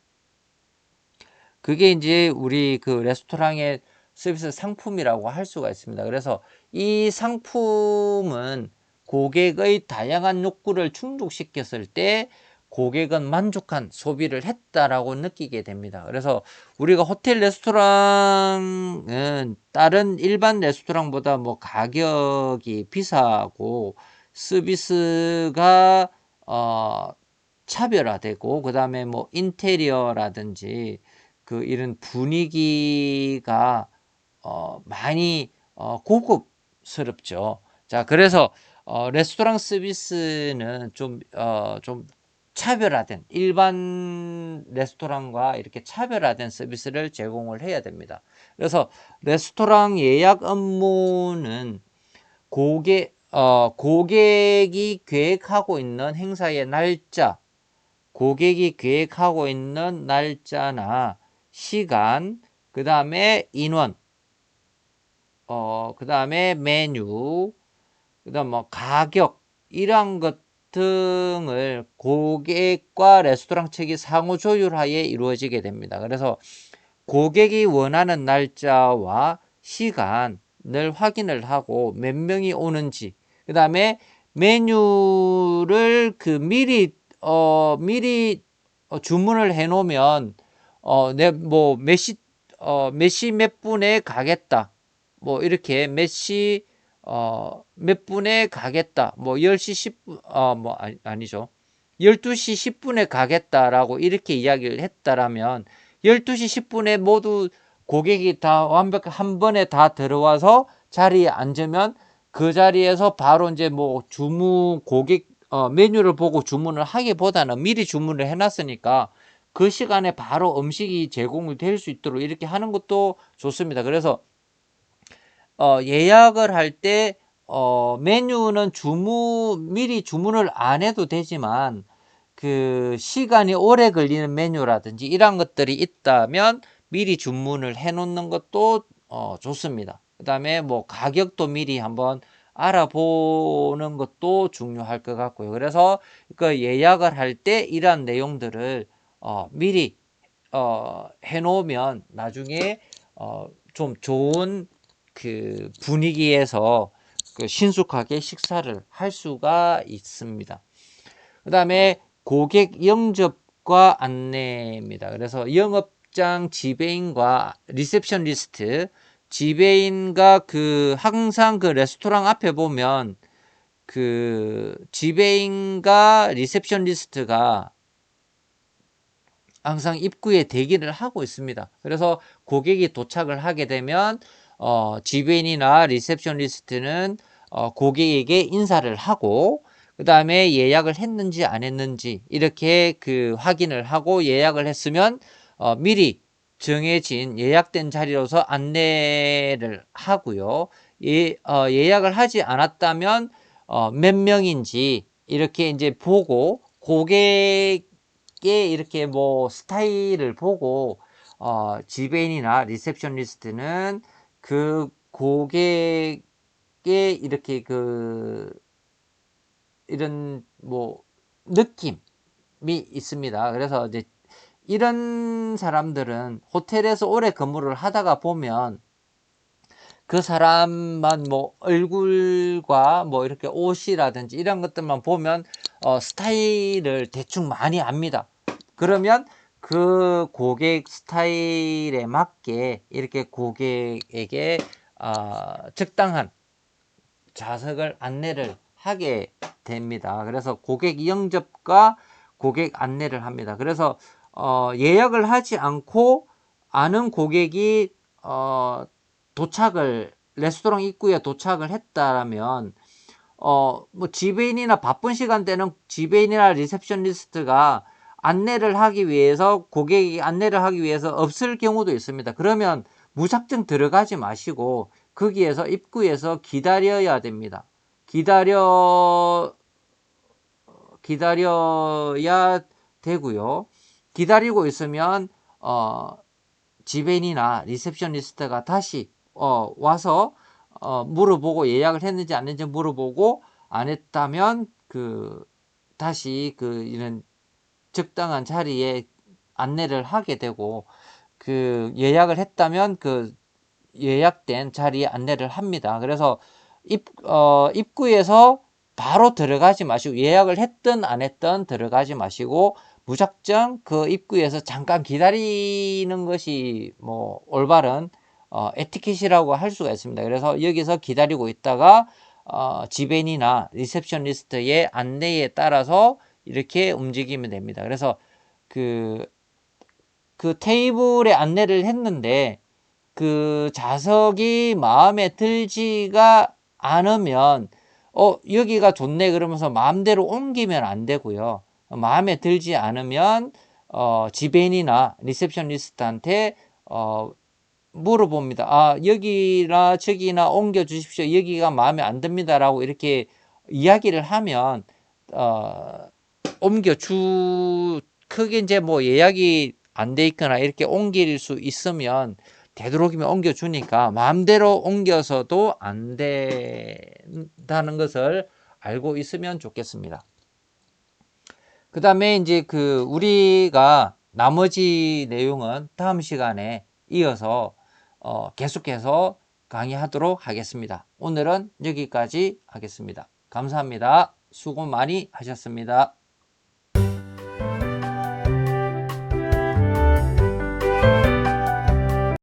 그게 이제 우리 그 레스토랑의 서비스 상품이라고 할 수가 있습니다. 그래서 이 상품은 고객의 다양한 욕구를 충족시켰을 때 고객은 만족한 소비를 했다라고 느끼게 됩니다. 그래서 우리가 호텔 레스토랑은 다른 일반 레스토랑보다 뭐 가격이 비싸고 서비스가 차별화되고, 그 다음에 뭐 인테리어라든지 그 이런 분위기가 많이 고급스럽죠. 자, 그래서 레스토랑 서비스는 좀 차별화된, 일반 레스토랑과 이렇게 차별화된 서비스를 제공을 해야 됩니다. 그래서 레스토랑 예약 업무는 고객이 계획하고 있는 행사의 날짜, 고객이 계획하고 있는 날짜나 시간, 그 다음에 인원, 그 다음에 메뉴, 그 다음 뭐 가격, 이러한 것 등을 고객과 레스토랑 측이 상호 조율하에 이루어지게 됩니다. 그래서 고객이 원하는 날짜와 시간을 확인을 하고 몇 명이 오는지, 그 다음에 메뉴를 미리 주문을 해 놓으면 내 뭐 몇 시 몇 분에 가겠다, 뭐 이렇게 몇 분에 가겠다, 뭐 10시 10분, 뭐 아니죠, 12시 10분에 가겠다라고 이렇게 이야기를 했다라면 12시 10분에 모두 고객이 다 완벽히 한 번에 다 들어와서 자리에 앉으면 그 자리에서 바로 이제 뭐 메뉴를 보고 주문을 하기보다는 미리 주문을 해놨으니까 그 시간에 바로 음식이 제공이 될 수 있도록 이렇게 하는 것도 좋습니다. 그래서 예약을 할 때 메뉴는 미리 주문을 안 해도 되지만 그 시간이 오래 걸리는 메뉴라든지 이런 것들이 있다면 미리 주문을 해 놓는 것도 좋습니다. 그 다음에 뭐 가격도 미리 한번 알아보는 것도 중요할 것 같고요. 그래서 그 예약을 할 때 이러한 내용들을 미리 해 놓으면 나중에 좀 좋은 그 분위기에서 그 신속하게 식사를 할 수가 있습니다. 그 다음에 고객 영접과 안내입니다. 그래서 영업장 지배인과 리셉션리스트, 지배인과 항상 그 레스토랑 앞에 보면 그 지배인과 리셉션리스트가 항상 입구에 대기를 하고 있습니다. 그래서 고객이 도착을 하게 되면 지배인이나 리셉션리스트는 고객에게 인사를 하고, 그 다음에 예약을 했는지 안 했는지 이렇게 그 확인을 하고, 예약을 했으면 미리 정해진 예약된 자리로서 안내를 하고요. 예약을 하지 않았다면 몇 명인지 이렇게 이제 보고, 고객 이렇게 뭐 스타일을 보고 지배인이나 리셉션리스트는 그 고객의 이렇게 이런 뭐 느낌이 있습니다. 그래서 이제 이런 사람들은 호텔에서 오래 근무를 하다가 보면 그 사람만 뭐 얼굴과 뭐 이렇게 옷이라든지 이런 것들만 보면 스타일을 대충 많이 압니다. 그러면 그 고객 스타일에 맞게 이렇게 고객에게 적당한 좌석을 안내를 하게 됩니다. 그래서 고객 영접과 고객 안내를 합니다. 그래서 예약을 하지 않고 아는 고객이 레스토랑 입구에 도착을 했다면 뭐 지배인이나 바쁜 시간대는 지배인이나 리셉션리스트가 안내를 하기 위해서, 고객이 안내를 하기 위해서 없을 경우도 있습니다. 그러면 무작정 들어가지 마시고 거기에서 입구에서 기다려야 됩니다. 기다려야 되고요. 기다리고 있으면 지배인이나 리셉션리스트가 다시 와서 물어보고 예약을 했는지 안 했는지 물어보고 안 했다면 다시 이런 적당한 자리에 안내를 하게 되고 예약을 했다면 예약된 자리에 안내를 합니다. 그래서 입구에서 바로 들어가지 마시고 예약을 했든 안 했든 들어가지 마시고 무작정 그 입구에서 잠깐 기다리는 것이 뭐 올바른 에티켓이라고 할 수가 있습니다. 그래서 여기서 기다리고 있다가 지벤이나 리셉셔니스트의 안내에 따라서 이렇게 움직이면 됩니다. 그래서 그 테이블에 안내를 했는데 그 좌석이 마음에 들지가 않으면 여기가 좋네 그러면서 마음대로 옮기면 안 되고요. 마음에 들지 않으면 지벤이나 리셉셔니스트한테 물어봅니다. 여기나 저기나 옮겨 주십시오. 여기가 마음에 안 듭니다. 라고 이렇게 이야기를 하면 크게 이제 뭐 예약이 안 돼 있거나 이렇게 옮길 수 있으면 되도록이면 옮겨주니까 마음대로 옮겨서도 안 된다는 것을 알고 있으면 좋겠습니다. 그 다음에 이제 우리가 나머지 내용은 다음 시간에 이어서 계속해서 강의하도록 하겠습니다. 오늘은 여기까지 하겠습니다. 감사합니다. 수고 많이 하셨습니다.